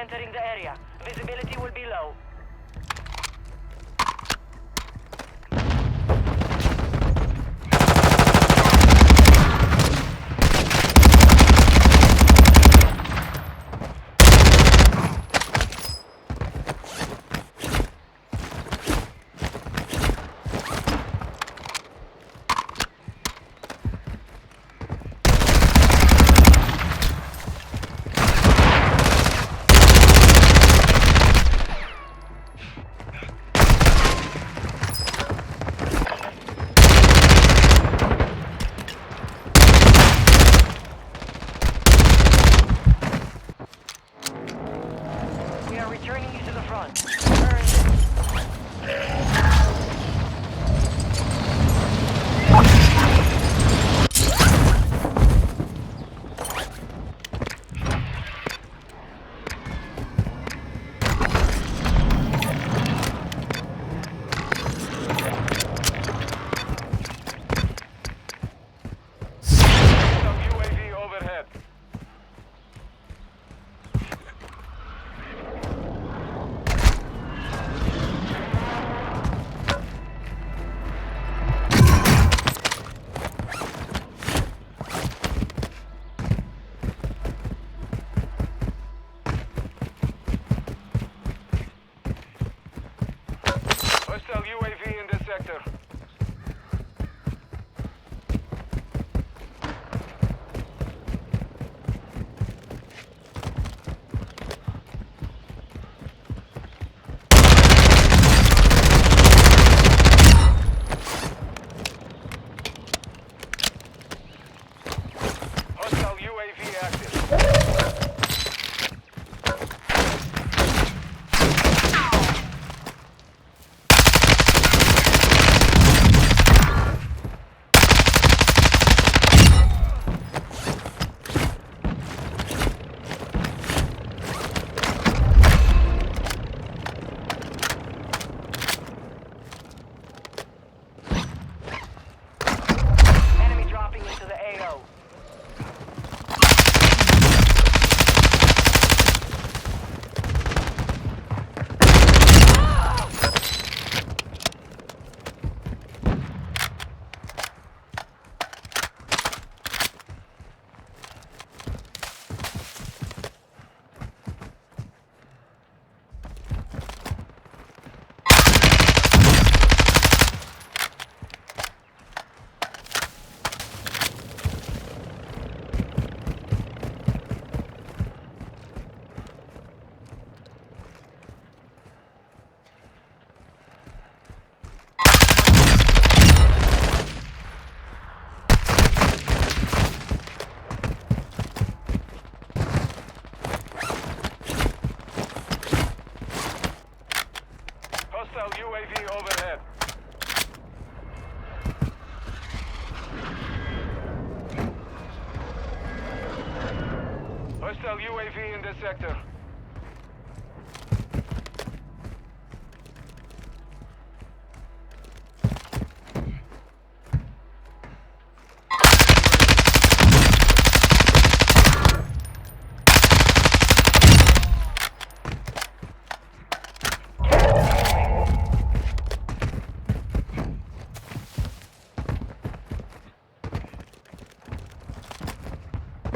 entering the area. Visibility will be low. Returning you to the front. Earn UAV overhead. Hostile UAV in this sector. Hostile UAV active. Enemy dropping into the AO. Hostile UAV overhead. Hostile UAV in this sector.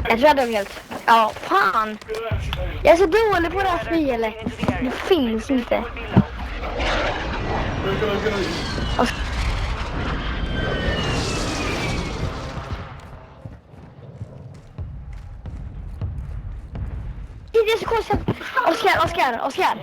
Jag tror jag dog helt. Ja, fan. Jag är så dålig på det här spelet. Det finns inte. Och... 10 sekunder. Oskar.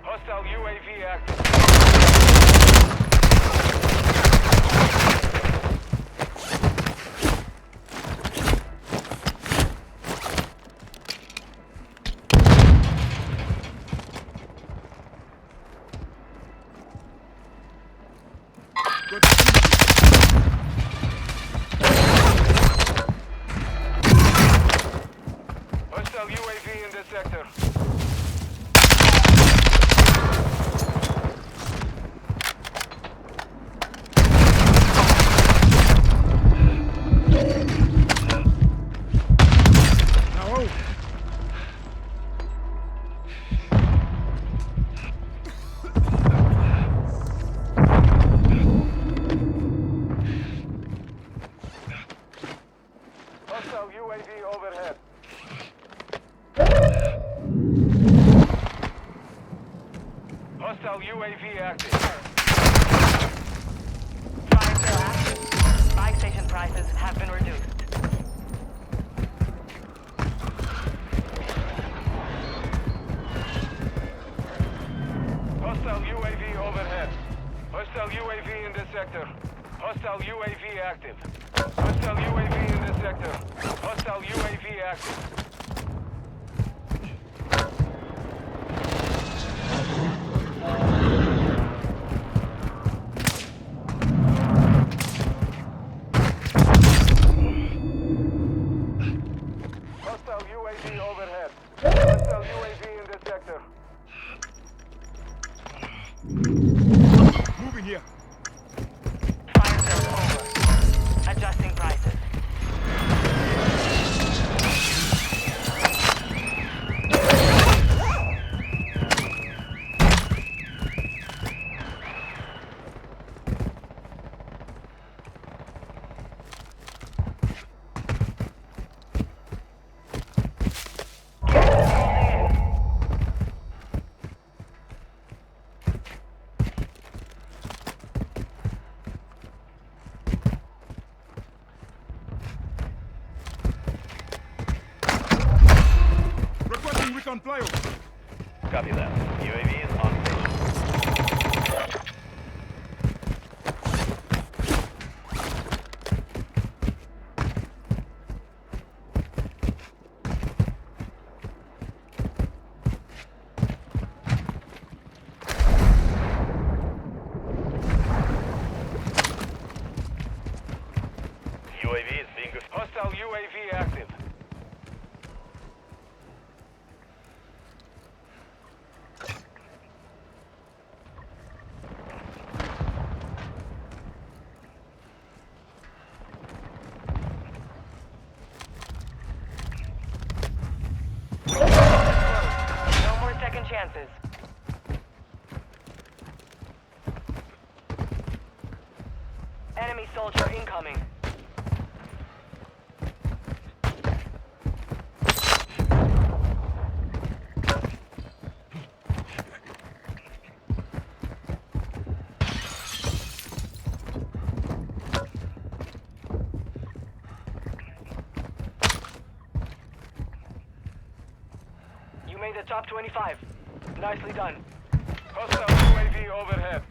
Hostile UAV active. in the sector. Hostile UAV overhead. Hostile UAV active. Fire sale active. Buy station prices have been reduced. Hostile UAV overhead. Hostile UAV in the sector. Hostile UAV active. Hostile UAV in the sector. Hostile UAV active. Hostile UAV overhead. Hostile UAV in the sector. Moving here. Fire sale over. Adjusting prices. Requesting recon flyover. Copy that. UAV is on station. UAV is being Hostile UAV active. No more second chances. Enemy soldier incoming. You made the top 25. Nicely done. Hostile UAV overhead.